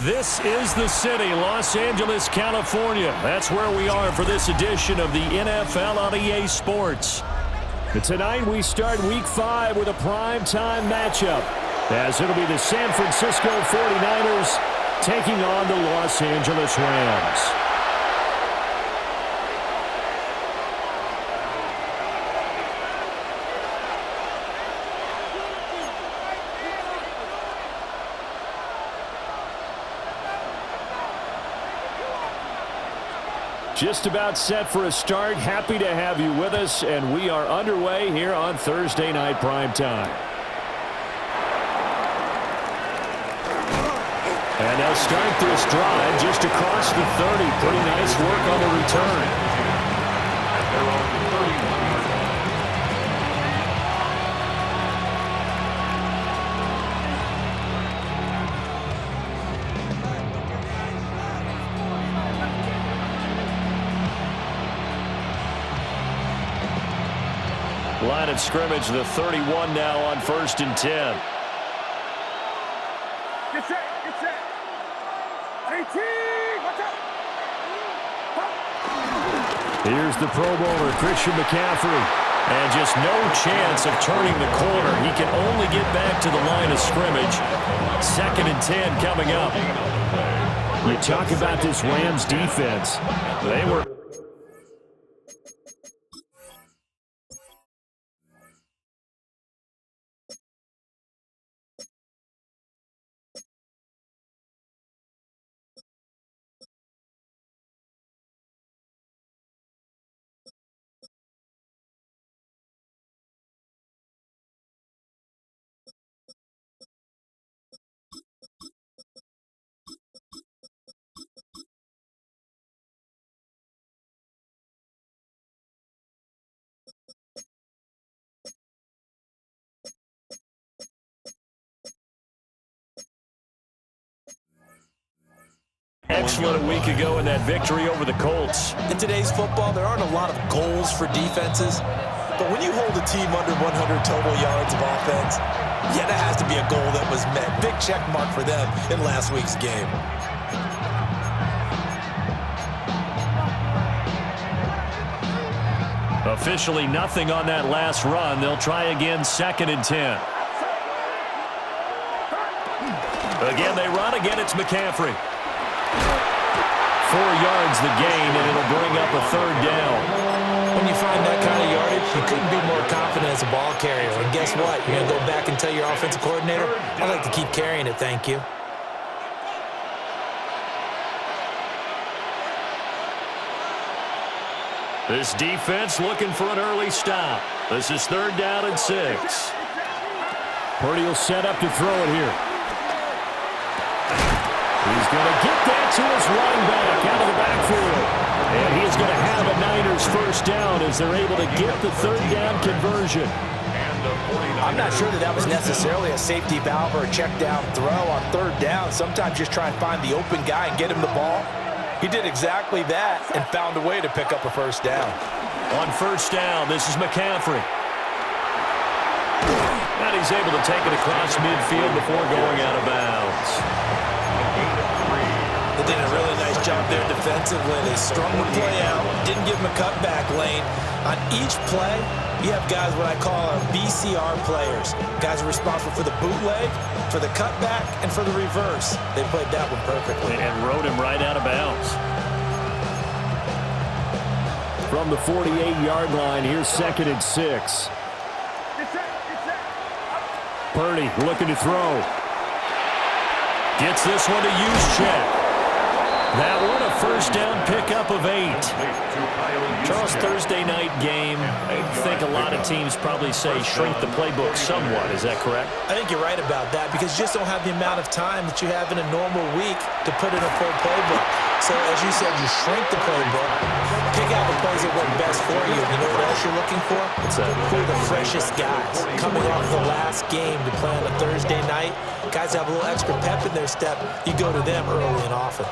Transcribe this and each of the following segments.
This is the city, Los Angeles, California. That's where we are for this edition of the NFL on EA Sports. Tonight we start Week 5 with a primetime matchup, as it'll be the San Francisco 49ers taking on the Los Angeles Rams. Just about set for a start. Happy to have you with us, and we are underway here on Thursday Night Primetime. And they'll start this drive just across the 30. Pretty nice work on the return. Line of scrimmage, the 31 now on 1st and 10. Get set, get set. 18, watch out. Here's the Pro Bowler, Christian McCaffrey. And just no chance of turning the corner. He can only get back to the line of scrimmage. 2nd and 10 coming up. You talk about this Rams defense. They were... Excellent a week ago in that victory over the Colts. In today's football, there aren't a lot of goals for defenses, but when you hold a team under 100 total yards of offense, yeah, that has to be a goal that was met. Big check mark for them in last week's game. Officially nothing on that last run. They'll try again, 2nd and 10. Again, they run. Again, it's McCaffrey. 4 yards the gain, and it'll bring up a 3rd down. When you find that kind of yardage, you couldn't be more confident as a ball carrier. And guess what? You're going to go back and tell your offensive coordinator, I'd like to keep carrying it, thank you. This defense looking for an early stop. This is 3rd down and 6. Purdy will set up to throw it here. He's going to get that to his running back out of the backfield. And he's going to have a Niners 1st down as they're able to get the 3rd down conversion. I'm not sure that was necessarily a safety valve or a check down throw on 3rd down. Sometimes just try and find the open guy and get him the ball. He did exactly that and found a way to pick up a 1st down. On 1st down, this is McCaffrey. And he's able to take it across midfield before going out of bounds. They did a really nice job there defensively. They strung the play out, didn't give him a cutback lane. On each play, you have guys what I call our BCR players. Guys are responsible for the bootleg, for the cutback, and for the reverse. They played that one perfectly. And rode him right out of bounds. From the 48-yard line, here's 2nd and 6. Purdy looking to throw. Gets this one to Juszczyk. That one, a 1st down pickup of 8. Charles, Thursday night game, I think a lot of teams probably say shrink the playbook somewhat. Is that correct? I think you're right about that because you just don't have the amount of time that you have in a normal week to put in a full playbook. So, as you said, you shrink the playbook, pick out the plays that work best for you. You know what else you're looking for? Who are the freshest guys coming off the last game to play on a Thursday night? Guys have a little extra pep in their step. You go to them early and often.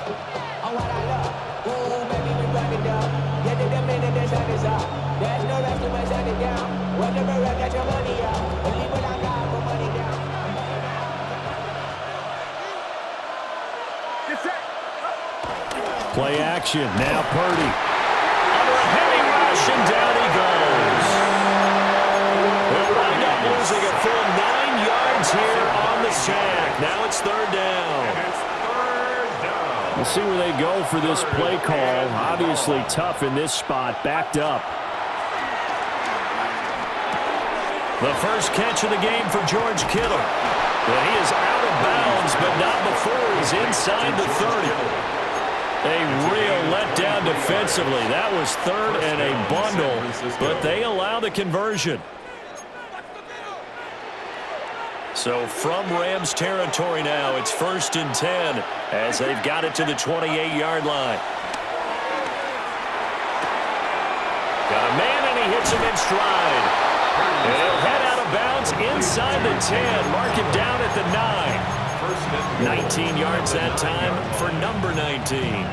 Play action. Now Purdy. Under a heavy rush, and down he goes. They'll wind up losing a full 9 yards here on the sack. Now it's third down. We'll see where they go for this play call. Obviously tough in this spot. Backed up. The first catch of the game for George Kittle. Well, he is out of bounds, but not before he's inside the 30. A real letdown defensively. That was third and a bundle, but they allow the conversion. So from Rams territory now, it's 1st and 10 as they've got it to the 28-yard line. Got a man, and he hits him in stride. And he'll head out of bounds inside the 10. Mark him down at the 9. 19 yards that time for number 19.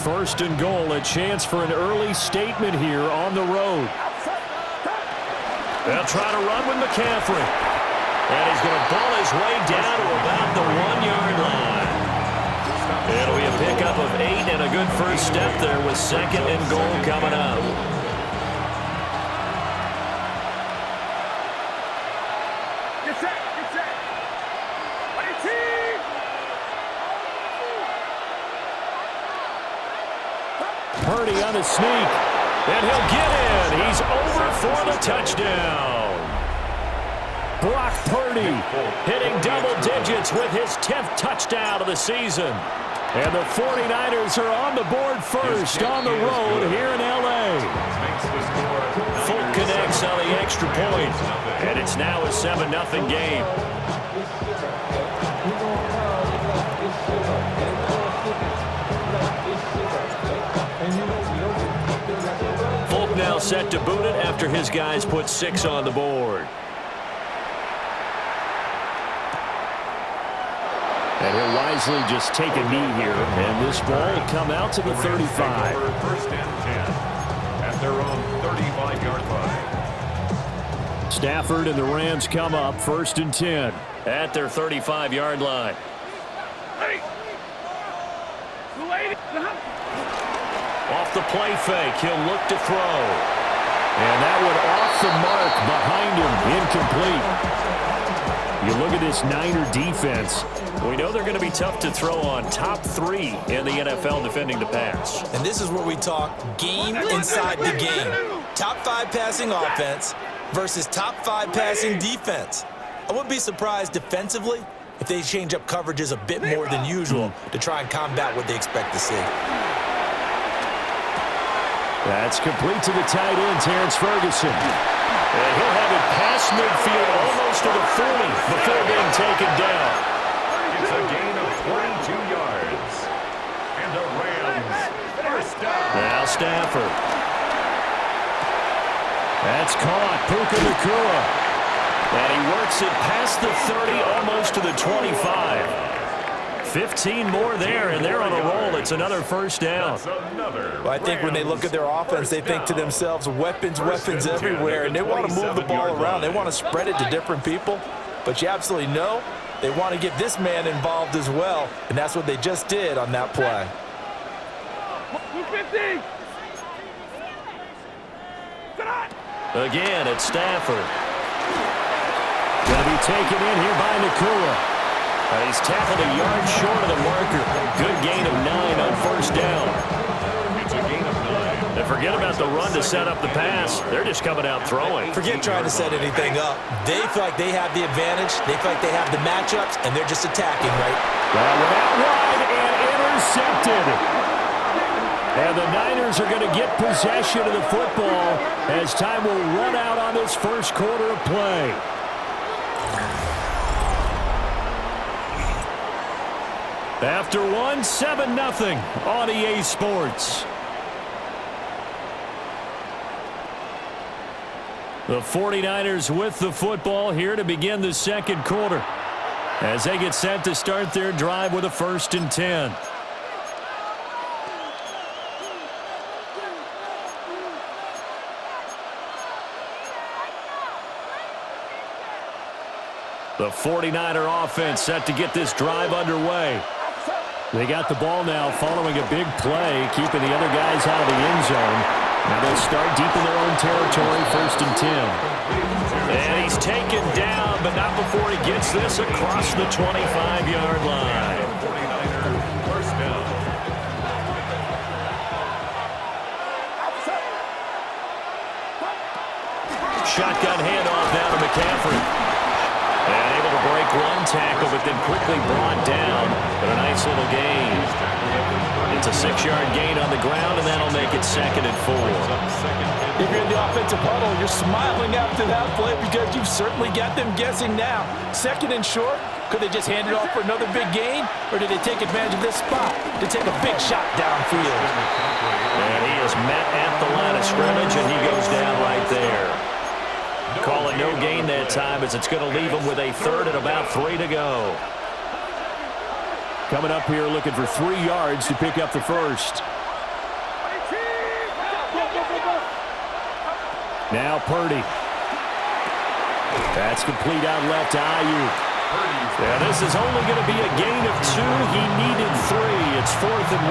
1st and goal, a chance for an early statement here on the road. They'll try to run with McCaffrey. And he's going to ball his way down to about the 1-yard line. It'll be a pickup of 8 and a good first step there with 2nd and goal coming up. Purdy on a sneak, and he'll get in. He's over for the touchdown. Brock Purdy hitting double digits with his 10th touchdown of the season. And the 49ers are on the board first on the road here in L.A. Folk connects on the extra point, and it's now a 7-0 game. Folk now set to boot it after his guys put 6 on the board. And he'll wisely just take a knee here, and this ball will come out to the 35. 1st and 10 at their own 35-yard line. Stafford and the Rams come up 1st and 10 at their 35-yard line. Off the play fake, he'll look to throw. And that one off the mark behind him, incomplete. You look at this Niner defense. We know they're going to be tough to throw on. Top 3 in the NFL defending the pass. And this is where we talk game inside the game. Top 5 passing offense versus top 5 passing defense. I wouldn't be surprised defensively if they change up coverages a bit more than usual to try and combat what they expect to see. That's complete to the tight end, Terrence Ferguson. And he'll have it past midfield almost to the 40 before being taken down. It's a gain of 22 yards. And the Rams first down. Now Stafford. That's caught. Puka Nacua. And he works it past the 30, almost to the 25. 15 more there, and they're on a roll. It's another first down. Well, I think when they look at their offense, they think to themselves, weapons everywhere, and they want to move the ball around. They want to spread it to different people. But you absolutely know they want to get this man involved as well, and that's what they just did on that play. 250. Again, it's Stafford. Going to be taken in here by Nacua. He's tackled a yard short of the marker. Good gain of 9 on first down. It's a gain of 9. And forget about the run to set up the pass. They're just coming out throwing. Forget trying to set anything up. They feel like they have the advantage. They feel like they have the matchups, and they're just attacking, right? That went out wide and intercepted. And the Niners are going to get possession of the football as time will run out on this first quarter of play. After 7-0 on EA Sports. The 49ers with the football here to begin the second quarter as they get set to start their drive with a 1st and 10. The 49er offense set to get this drive underway. They got the ball now following a big play, keeping the other guys out of the end zone. Now they'll start deep in their own territory, 1st and 10. And he's taken down, but not before he gets this across the 25-yard line. 49ers, first down. Shotgun handoff now to McCaffrey. And able to break one tackle, but then quickly brought down. But a nice little gain. It's a 6-yard gain on the ground, and that'll make it 2nd and 4. If you're in the offensive huddle, you're smiling after that play because you've certainly got them guessing now. 2nd and short, could they just hand it off for another big gain, or did they take advantage of this spot to take a big shot downfield? And he is met at the line of scrimmage, and he goes down right there. Call it no gain that time, as it's going to leave him with a 3rd and about 3 to go. Coming up here looking for 3 yards to pick up the first. Now Purdy. That's complete out left to Ayuk. Yeah, this is only going to be a gain of 2. He needed 3. It's 4th and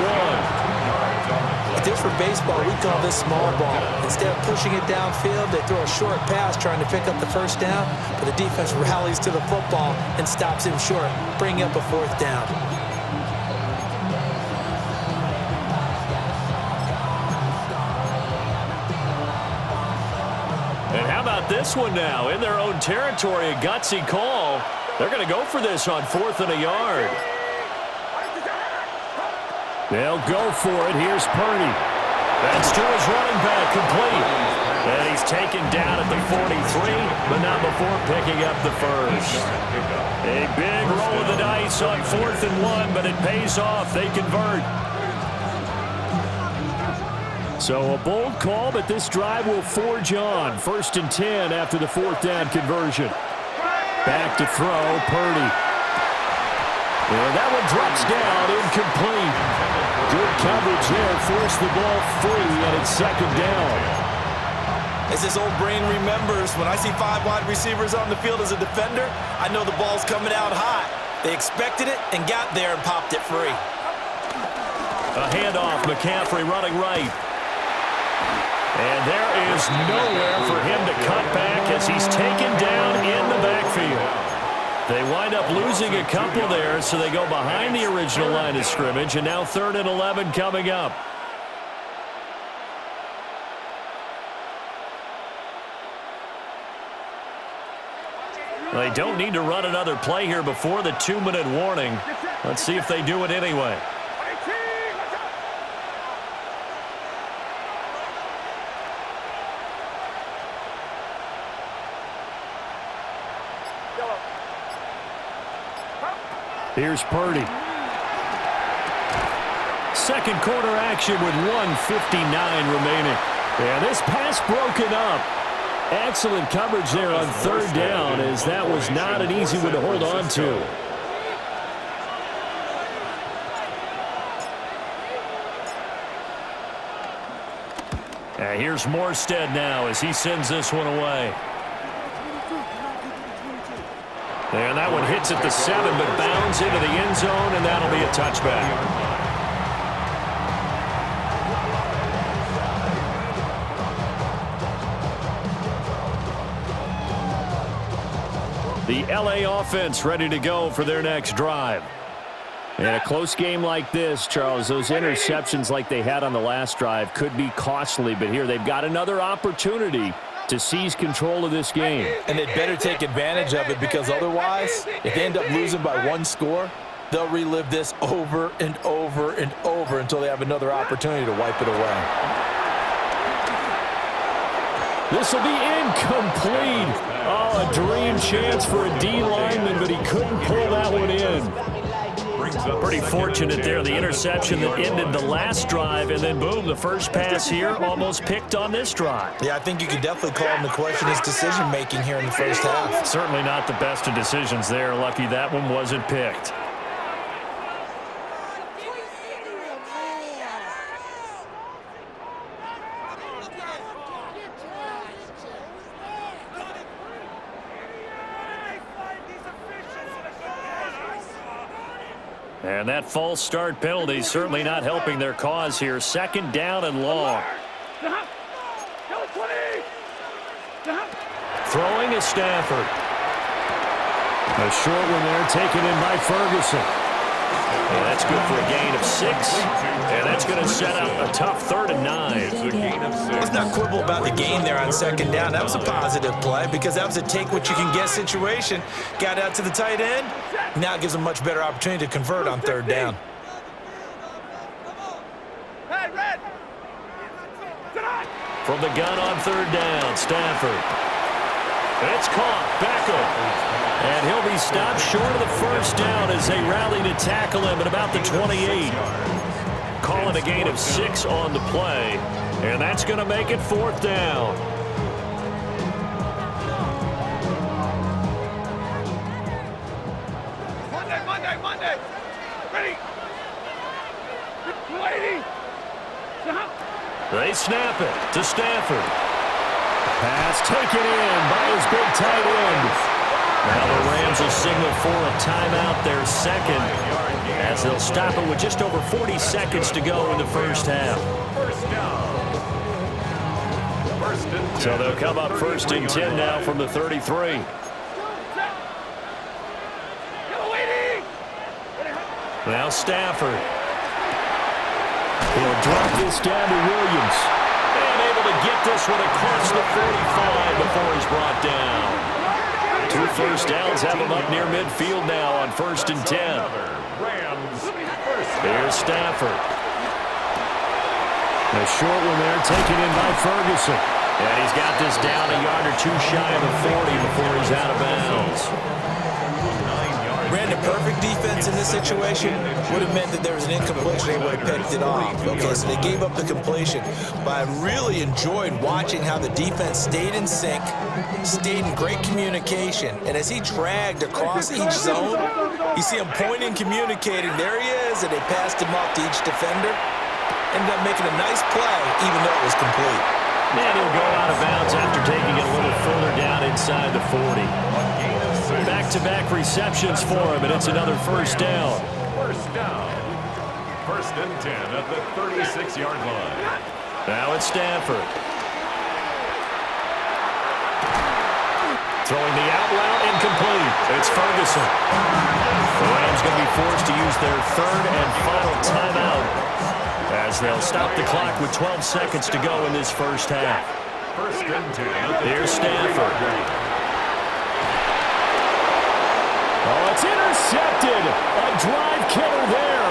1. Just for baseball, we call this small ball. Instead of pushing it downfield, they throw a short pass trying to pick up the first down, but the defense rallies to the football and stops him short, bringing up a 4th down. And how about this one now? In their own territory, a gutsy call. They're going to go for this on 4th and a yard. They'll go for it. Here's Purdy. That's to his running back, complete. And he's taken down at the 43, but not before picking up the first. A big roll of the dice on 4th and 1, but it pays off. They convert. So a bold call, but this drive will forge on. 1st and 10 after the 4th down conversion. Back to throw, Purdy. And that one drops down, incomplete. Good coverage there, forced the ball free, and it's 2nd down. As this old brain remembers, when I see 5 wide receivers on the field as a defender, I know the ball's coming out hot. They expected it and got there and popped it free. A handoff, McCaffrey running right. And there is nowhere for him to cut back as he's taken down in the backfield. They wind up losing a couple there, so they go behind the original line of scrimmage, and now 3rd and 11 coming up. They don't need to run another play here before the 2-minute warning. Let's see if they do it anyway. Here's Purdy. 2nd quarter action with 1:59 remaining. And this pass broken up. Excellent coverage there on 3rd down, as that was not an easy one to hold on to. And here's Morstead now as he sends this one away. And that one hits at the 7, but bounds into the end zone, and that'll be a touchback. The LA offense ready to go for their next drive. In a close game like this, Charles, those interceptions like they had on the last drive could be costly, but here they've got another opportunity to seize control of this game. And they'd better take advantage of it, because otherwise, if they end up losing by 1 score, they'll relive this over and over and over until they have another opportunity to wipe it away. This will be incomplete. Oh, a dream chance for a D lineman, but he couldn't pull that one in. Pretty fortunate there, the interception that ended the last drive, and then boom, the first pass here almost picked on this drive. Yeah, I think you could definitely call him to question his decision-making here in the first half. Certainly not the best of decisions there. Lucky that one wasn't picked. And that false start penalty certainly not helping their cause here. Second down and long. Throwing is Stafford. A short one there taken in by Ferguson. And that's good for a gain of 6. And that's going to set up a tough 3rd and 9. Let's not quibble about the gain there on second down. That was a positive play because that was a take-what-you-can-get situation. Got out to the tight end. Now it gives them a much better opportunity to convert on 3rd down. From the gun on 3rd down, Stafford. It's caught. Beckham. And he'll be stopped short of the first down as they rally to tackle him at about the 28. Calling a gain of 6 on the play. And that's going to make it 4th down. Monday. Ready. Lady. They snap it to Stafford. Pass taken in by his big tight end. Now the Rams will signal for a timeout, their second, as they'll stop it with just over 40 seconds to go in the first half. So they'll come up 1st and 10 now from the 33. Now Stafford. He'll drop this down to Williams. And able to get this one across the 45 before he's brought down. 2 first downs have him up near midfield now on 1st and 10. Here's Stafford. A short one there taken in by Ferguson. And he's got this down a yard or 2 shy of the 40 before he's out of bounds. Ran a perfect defense in this situation. Would have meant that there was an incompletion. They would have picked it off. Okay, so they gave up the completion. But I really enjoyed watching how the defense stayed in sync, stayed in great communication. And as he dragged across each zone, you see him pointing, communicating. There he is, and they passed him off to each defender. Ended up making a nice play, even though it was complete. And he'll go out of bounds after taking it a little further down inside the 40. Back-to-back receptions for him, and it's another first down. First down. 1st and 10 at the 36-yard line. Now it's Stafford. Throwing the out route, incomplete. It's Ferguson. The Rams going to be forced to use their 3rd and final timeout as they'll stop the clock with 12 seconds to go in this first half. 1st and 10. Here's Stafford. Oh, it's intercepted. A drive killer there.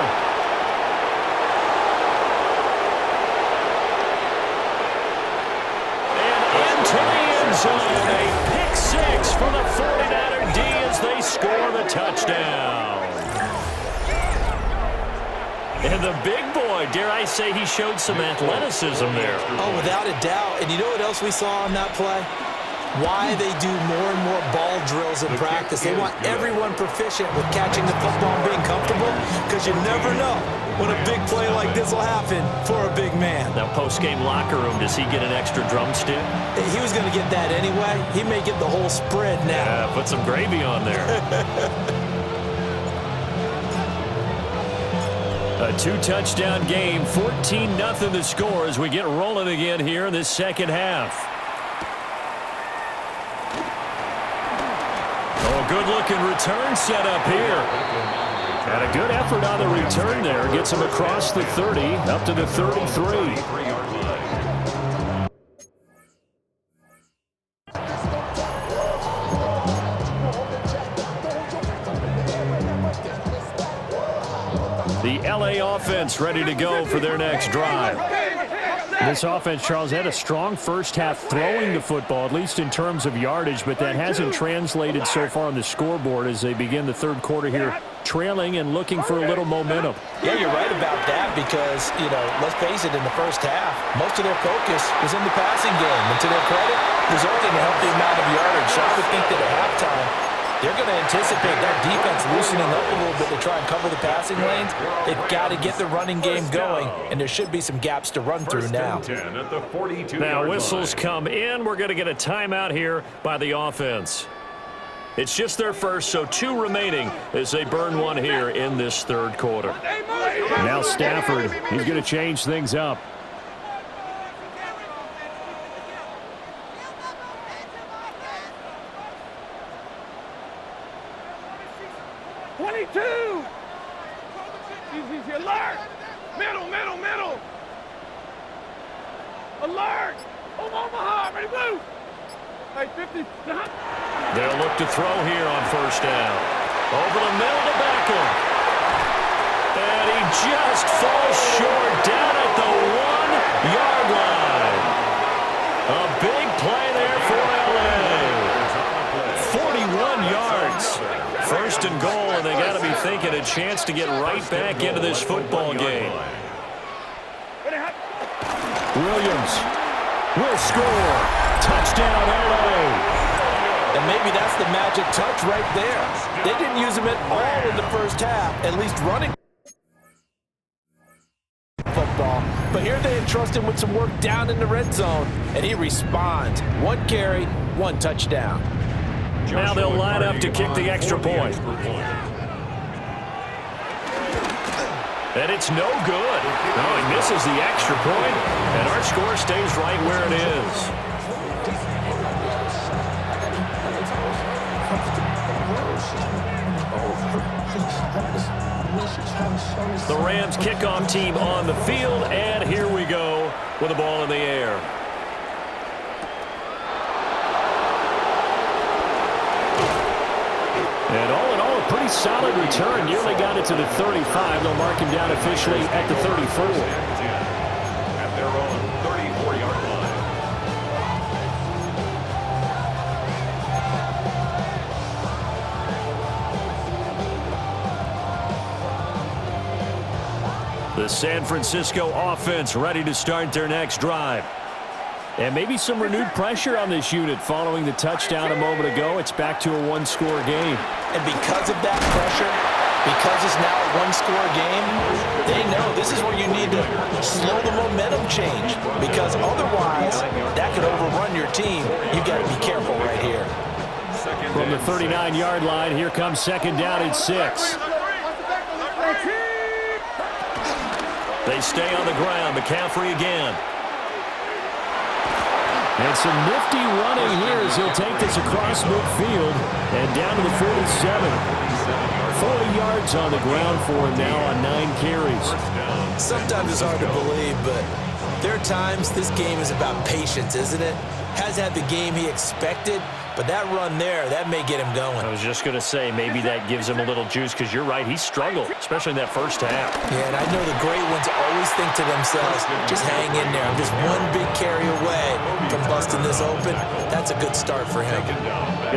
And into the end zone. A pick 6 for the 49er D as they score the touchdown. And the big boy, dare I say, he showed some athleticism there. Oh, without a doubt. And you know what else we saw on that play? Why they do more and more ball drills in practice. They want everyone proficient with catching the football and being comfortable, because you never know when a big play like this will happen for a big man. Now, post-game locker room, does he get an extra drumstick? He was going to get that anyway. He may get the whole spread now. Yeah, put some gravy on there. A 2-touchdown game, 14-0 the score as we get rolling again here in this second half. Good-looking return set up here. And a good effort on the return there. Gets him across the 30, up to the 33. The LA offense ready to go for their next drive. This offense, Charles, had a strong first half throwing the football, at least in terms of yardage, but that hasn't translated so far on the scoreboard as they begin the 3rd quarter here, trailing and looking for a little momentum. Yeah, you're right about that because, let's face it, in the first half, most of their focus was in the passing game. And to their credit, resulting in a healthy amount of yardage. So I would think that at halftime, they're going to anticipate that defense loosening up a little bit to try and cover the passing lanes. They've got to get the running game going, and there should be some gaps to run through now. Now whistles come in. We're going to get a timeout here by the offense. It's just their first, so 2 remaining as they burn one here in this third quarter. Now Stafford, he's going to change things up. Easy, alert! Middle! Alert! Omaha, ready, blue! Hey, 50, They'll look to throw here on first down. Over the middle to Beckham. And he just falls short down at the 1-yard line. A big play there for L.A. 41 yards. First and goal, and they got to be thinking a chance to get right back into this football game. Williams will score. Touchdown, L.A. And maybe that's the magic touch right there. They didn't use him at all in the first half, at least running football. But here they entrust him with some work down in the red zone, and he responds. 1 carry, 1 touchdown. Now they'll line up to kick the extra point. And it's no good. No, he misses the extra point, and our score stays right where it is. The Rams kickoff team on the field, and here we go with the ball in the air. And all in all, a pretty solid return. Nearly got it to the 35. They'll mark him down officially at the 34. At their own 34-yard line. The San Francisco offense ready to start their next drive. And maybe some renewed pressure on this unit following the touchdown a moment ago. It's back to a 1-score game. And because of that pressure, because it's now a 1-score game, they know this is where you need to slow the momentum change. Because otherwise, that could overrun your team. You've got to be careful right here. From the 39-yard line, here comes second down at 6. They stay on the ground. McCaffrey again. And some nifty running here as he'll take this across midfield and down to the 47. 40 yards on the ground for him now on 9 carries. Sometimes it's hard to believe, but there are times this game is about patience, isn't it? Hasn't had the game he expected, but that run there, that may get him going. I was just going to say, maybe that gives him a little juice, because you're right, he struggled, especially in that first half. Yeah, and I know the great ones always think to themselves, just hang in there. I'm just one big carry away from busting this open. That's a good start for him.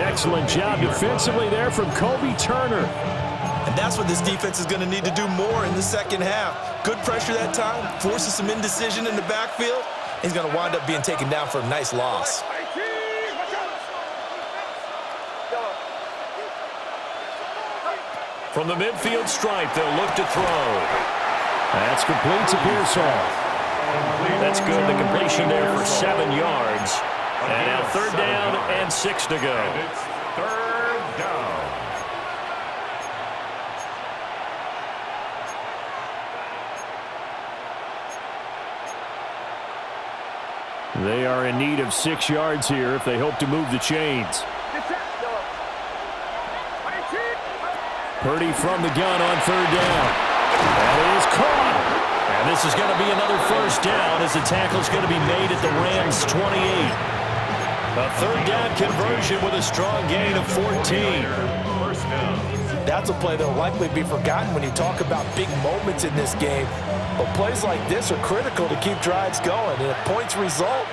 Excellent job defensively there from Kobe Turner. And that's what this defense is going to need to do more in the second half. Good pressure that time, forces some indecision in the backfield. He's going to wind up being taken down for a nice loss. From the midfield stripe, they'll look to throw. That's complete to Pearsall. That's good. The completion there for 7 yards. And now third down and 6 to go. And it's third down. They are in need of 6 yards here if they hope to move the chains. Purdy from the gun on third down. That is caught. And this is going to be another first down as the tackle's going to be made at the Rams' 28. A third down conversion with a strong gain of 14. First down. That's a play that will likely be forgotten when you talk about big moments in this game. But plays like this are critical to keep drives going. And if points result,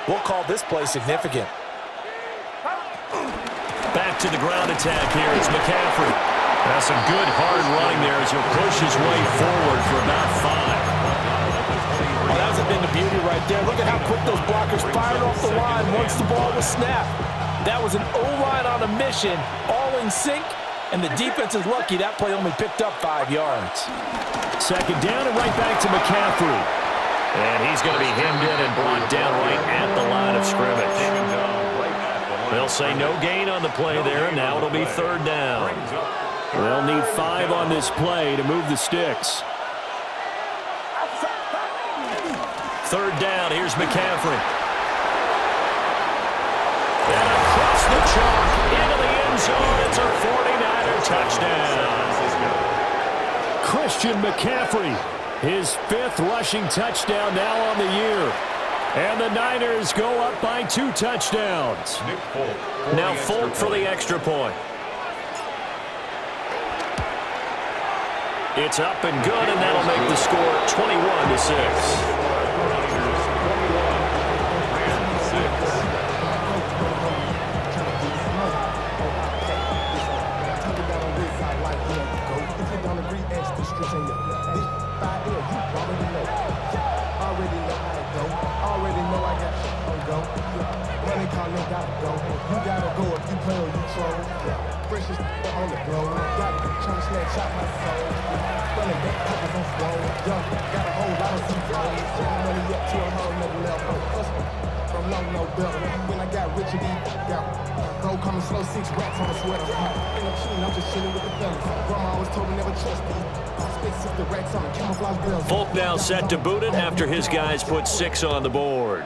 we'll call this play significant. Back to the ground attack here. It's McCaffrey. That's some good hard running there as he'll push his way forward for about 5. Well, that's been the beauty right there. Look at how quick those blockers fired off the line once the ball was snapped. That was an O-line on a mission, all in sync, and the defense is lucky that play only picked up 5 yards. Second down and right back to McCaffrey. And he's going to be hemmed in and brought down right at the line of scrimmage. Right at the They'll say no gain on the play there, and now it'll be third down. They'll need 5 on this play to move the sticks. Third down, here's McCaffrey. And across the chalk, into the end zone, it's a 49er touchdown. Christian McCaffrey, his 5th rushing touchdown now on the year. And the Niners go up by 2 touchdowns. Now Folk for the extra point. It's up and good, and that'll make the score 21-6. Folk now set to boot it after his guys put 6 on the board.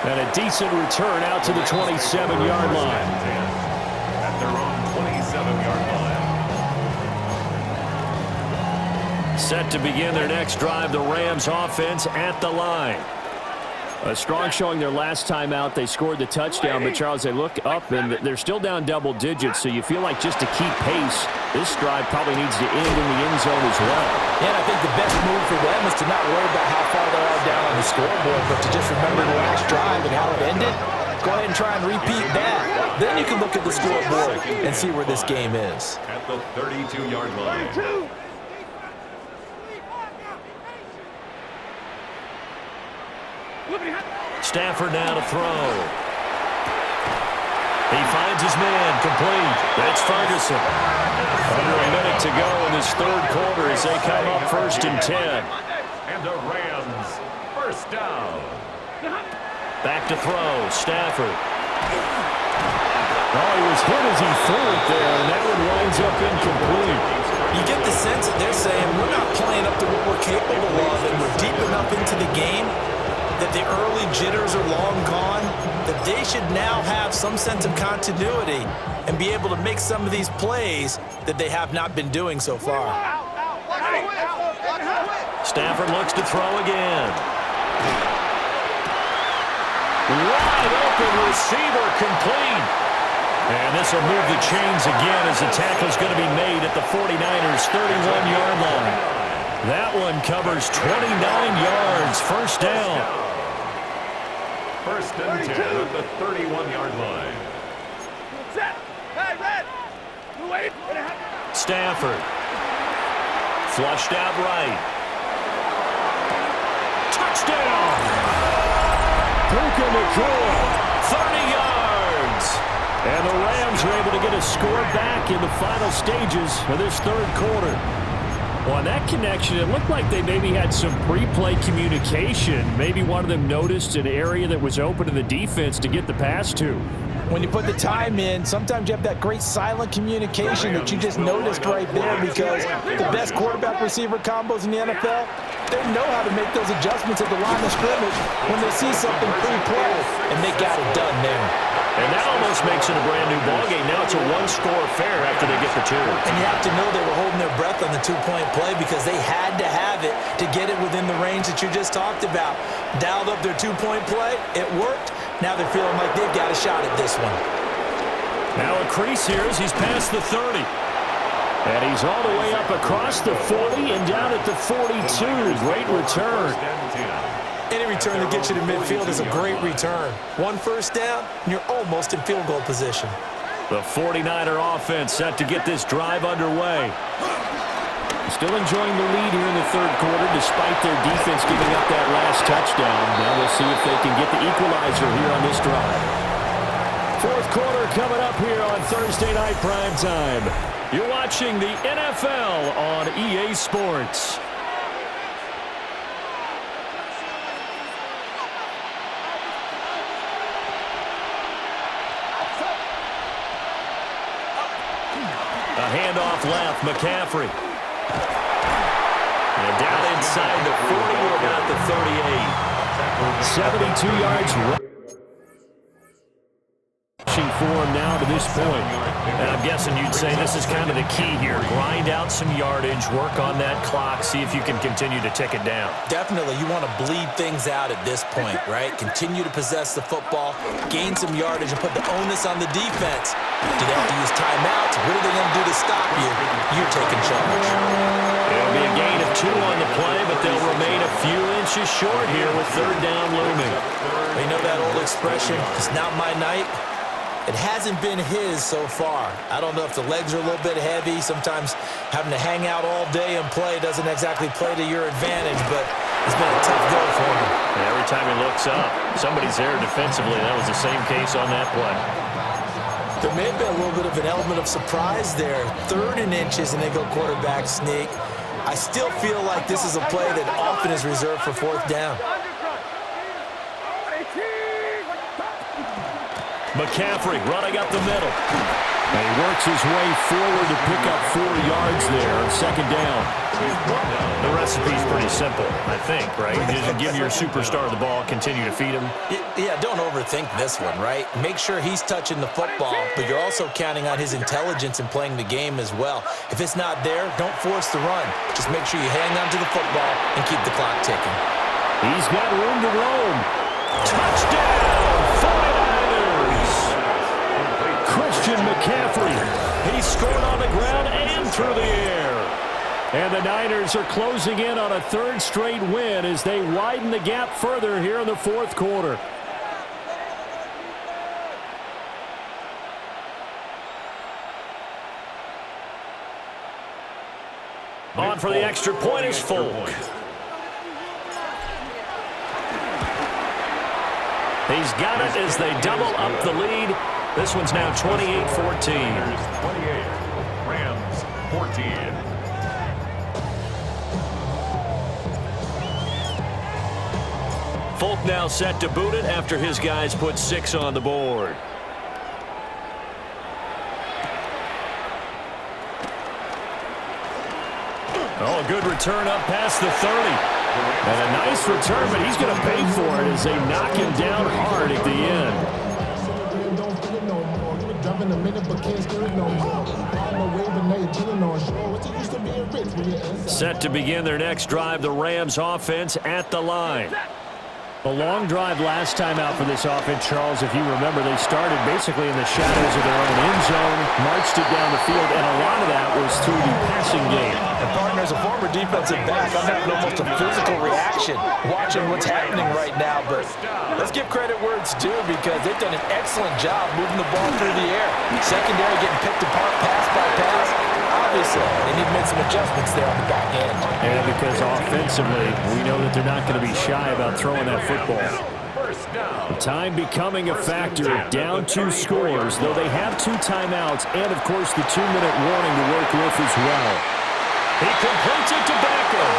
And a decent return out to the 27-yard line. At their own 27-yard line. Set to begin their next drive, the Rams offense at the line. A strong showing their last time out. They scored the touchdown, but, Charles, they look up, and they're still down double digits, so you feel like just to keep pace, this drive probably needs to end in the end zone as well. Yeah, and I think the best move for them is to not worry about how far they are down on the scoreboard, but to just remember the last drive and how it ended. Go ahead and try and repeat that. Then you can look at the scoreboard and see where this game is. At the 32-yard line. Stafford now to throw. He finds his man, complete. That's Ferguson. Under a minute to go in this third quarter as they come up 1st and 10. And the Rams, first down. Back to throw, Stafford. Oh, he was hit as he threw it there, and that one winds up incomplete. You get the sense that they're saying we're not playing up to what we're capable of, and we're deep enough into the game that the early jitters are long gone, that they should now have some sense of continuity and be able to make some of these plays that they have not been doing so far. Stafford looks to throw again. Wide open receiver, complete. And this will move the chains again as the tackle's going to be made at the 49ers' 31-yard line. That one covers 29 yards, first down. First and 10 at the 31-yard line. Stafford. Flushed out right. Touchdown! Puka Nacua. 30 yards! And the Rams are able to get a score back in the final stages of this third quarter. Well, on that connection, it looked like they maybe had some pre-play communication. Maybe one of them noticed an area that was open in the defense to get the pass to. When you put the time in, sometimes you have that great silent communication that you just noticed right there, because the best quarterback-receiver combos in the NFL, they know how to make those adjustments at the line of scrimmage when they see something pre-play, and they got it done there. And that almost makes it a brand-new ballgame. Now it's a one-score affair after they get the two. And you have to know they were holding their breath on the two-point play because they had to have it to get it within the range that you just talked about. Dialed up their two-point play. It worked. Now they're feeling like they've got a shot at this one. Now a crease here as he's past the 30. And he's all the way up across the 40 and down at the 42. Great return. Any return that gets you to midfield is a great return. One first down, and you're almost in field goal position. The 49er offense set to get this drive underway. Still enjoying the lead here in the third quarter despite their defense giving up that last touchdown. Now we'll see if they can get the equalizer here on this drive. Fourth quarter coming up here on Thursday Night Primetime. You're watching the NFL on EA Sports. left. McCaffrey. And down inside the 40 to about the 38. 72 yards rushing for him now to this point. And I'm guessing you'd say this is kind of the key here. Grind out some yardage, work on that clock, see if you can continue to tick it down. Definitely, you want to bleed things out at this point, right? Continue to possess the football, gain some yardage, and put the onus on the defense. Do they have to use timeouts? What are they going to do to stop you? You're taking charge. It'll be a gain of 2 on the play, but they'll remain a few inches short here with third down looming. You know that old expression, it's not my night? It hasn't been his so far. I don't know if the legs are a little bit heavy. Sometimes having to hang out all day and play doesn't exactly play to your advantage, but it's been a tough go for him. And every time he looks up, somebody's there defensively. That was the same case on that play. There may have been a little bit of an element of surprise there. 3rd and inches, and they go quarterback sneak. I still feel like this is a play that often is reserved for 4th down. McCaffrey running up the middle. And he works his way forward to pick up 4 yards there on 2nd down. The recipe's pretty simple, I think, right? Just give your superstar the ball, continue to feed him. Yeah, don't overthink this one, right? Make sure he's touching the football, but you're also counting on his intelligence in playing the game as well. If it's not there, don't force the run. Just make sure you hang on to the football and keep the clock ticking. He's got room to roam. Touchdown, 49ers! Christian McCaffrey. He scored on the ground and through the air. And the Niners are closing in on a 3rd straight win as they widen the gap further here in the 4th quarter. On for the extra point is Folk. He's got it as they double up the lead. This one's now 28-14. 28, Rams 14. Folk now set to boot it after his guys put 6 on the board. Oh, a good return up past the 30. And a nice return, but he's going to pay for it as they knock him down hard at the end. Set to begin their next drive, the Rams offense at the line. A long drive last time out for this offense, Charles. If you remember, they started basically in the shadows of their own end zone, marched it down the field, and a lot of that was through the passing game. And partner, as a former defensive back, I'm having almost a physical reaction watching what's happening right now. But let's give credit where it's due because they've done an excellent job moving the ball through the air. Secondary getting picked apart pass by pass. Obviously, they need to make some adjustments there on the back end. And because offensively, we know that they're not going to be shy about throwing that football. Time becoming a factor, down 2 scores, though they have 2 timeouts and, of course, the 2-minute warning to work with as well. He completes it to Beckham.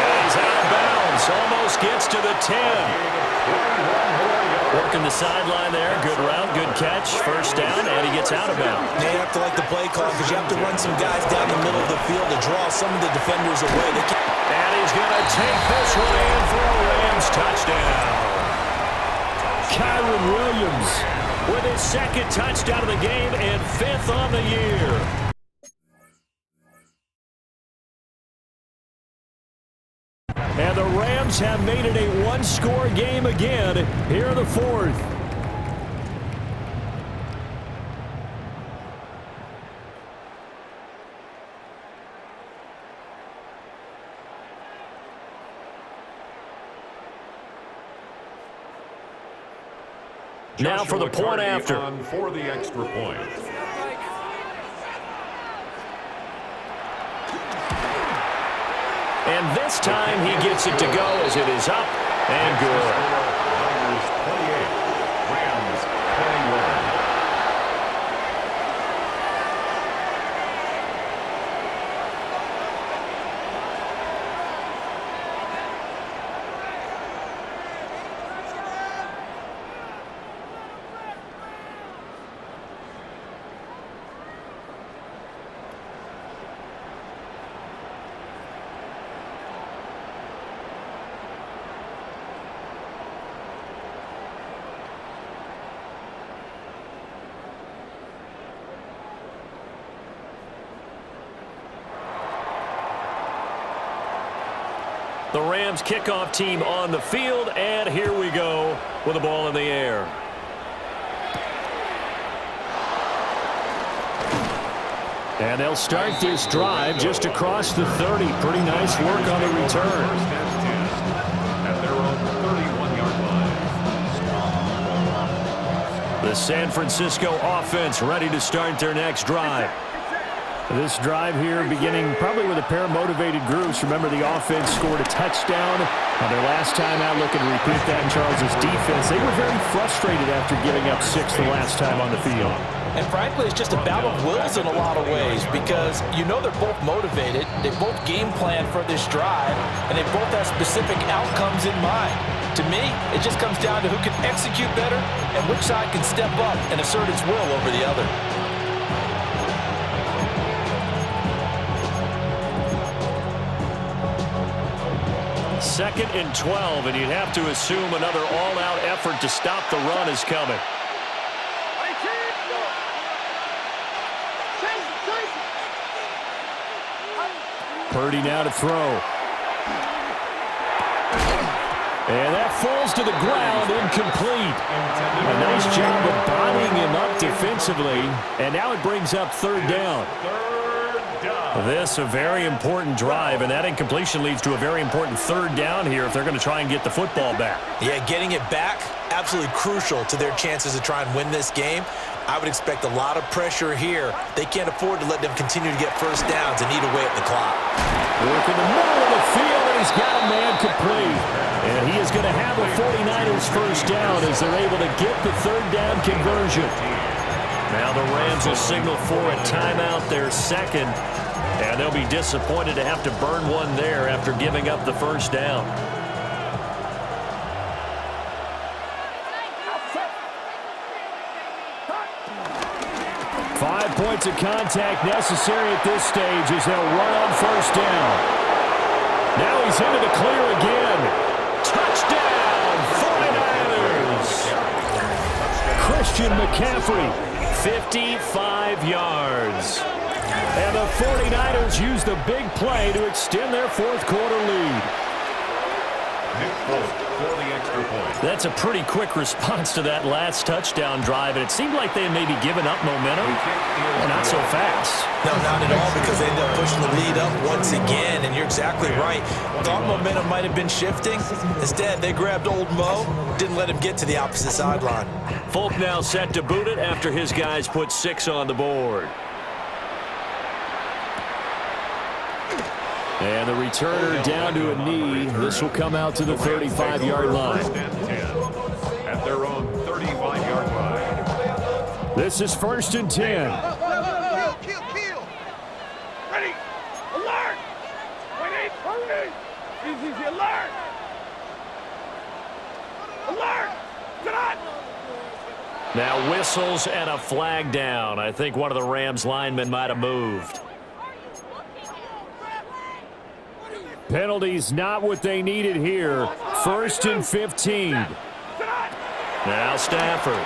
And he's out of bounds, almost gets to the 10. Working the sideline there, good route, good catch, 1st down, and he gets out of bounds. They have to like the play call because you have to run some guys down the middle of the field to draw some of the defenders away. And he's going to take this one in for a Rams touchdown. Kyren Williams with his 2nd touchdown of the game and 5th on the year. And the Rams have made it a 1-score game again here in the 4th. Now for the point after. For the extra point. And this time he gets it to go as it is up and good. Niners 28, Rams 21. The Rams kickoff team on the field, and here we go with the ball in the air. And they'll start this drive just across the 30. Pretty nice work on the return. At their own 31-yard line. The San Francisco offense ready to start their next drive. This drive here beginning probably with a pair of motivated groups. Remember, the offense scored a touchdown on their last time out, looking to repeat that in Charles' defense. They were very frustrated after giving up 6 the last time on the field. And frankly, it's just a battle of wills in a lot of ways because you know they're both motivated, they both game plan for this drive, and they both have specific outcomes in mind. To me, it just comes down to who can execute better and which side can step up and assert its will over the other. Second and 12, and you'd have to assume another all-out effort to stop the run is coming. Purdy now to throw. And that falls to the ground, incomplete. A nice job of bodying him up defensively, and now it brings up third down. This a very important drive, and that incompletion leads to a very important third down here if they're going to try and get the football back. Yeah, getting it back, absolutely crucial to their chances to try and win this game. I would expect a lot of pressure here. They can't afford to let them continue to get first downs and eat away at the clock. Work in the middle of the field, and he's got a man complete. And he is going to have a 49ers first down as they're able to get the third down conversion. Now the Rams will signal for a timeout, their second. And they'll be disappointed to have to burn one there after giving up the first down. Five points of contact necessary at this stage as they'll run on first down. Now he's into the clear again. Touchdown, 49ers! Christian McCaffrey. 55 yards. And the 49ers use the big play to extend their fourth quarter lead. Nick Folk for the extra point. That's a pretty quick response to that last touchdown drive, and it seemed like they had maybe given up momentum. Well, not so fast. No, not at all, because they ended up pushing the lead up once again, and you're exactly right. Thought momentum might have been shifting. Instead, they grabbed old Mo, didn't let him get to the opposite sideline. Folk now set to boot it after his guys put 6 on the board. And the returner down to a knee. This will come out to the 35-yard line. At their own 35-yard line. This is 1st and 10. Kill. Ready. Alert. Wait, hurry. Easy, alert. Alert. Get on. Now whistles and a flag down. I think one of the Rams linemen might have moved. Penalties not what they needed here. 1st and 15. Now Stafford.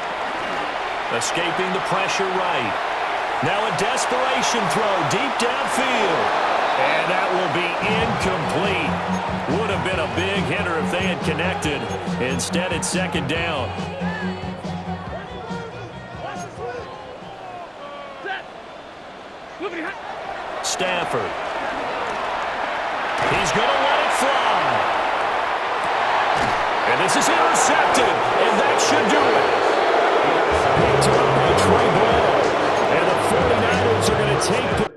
Escaping the pressure right. Now a desperation throw deep downfield. And that will be incomplete. Would have been a big hitter if they had connected. Instead, it's second down. Stafford. He's going to let it fly. And this is intercepted. And that should do it. Picked up by Trey Ball. And the 49ers are going to take the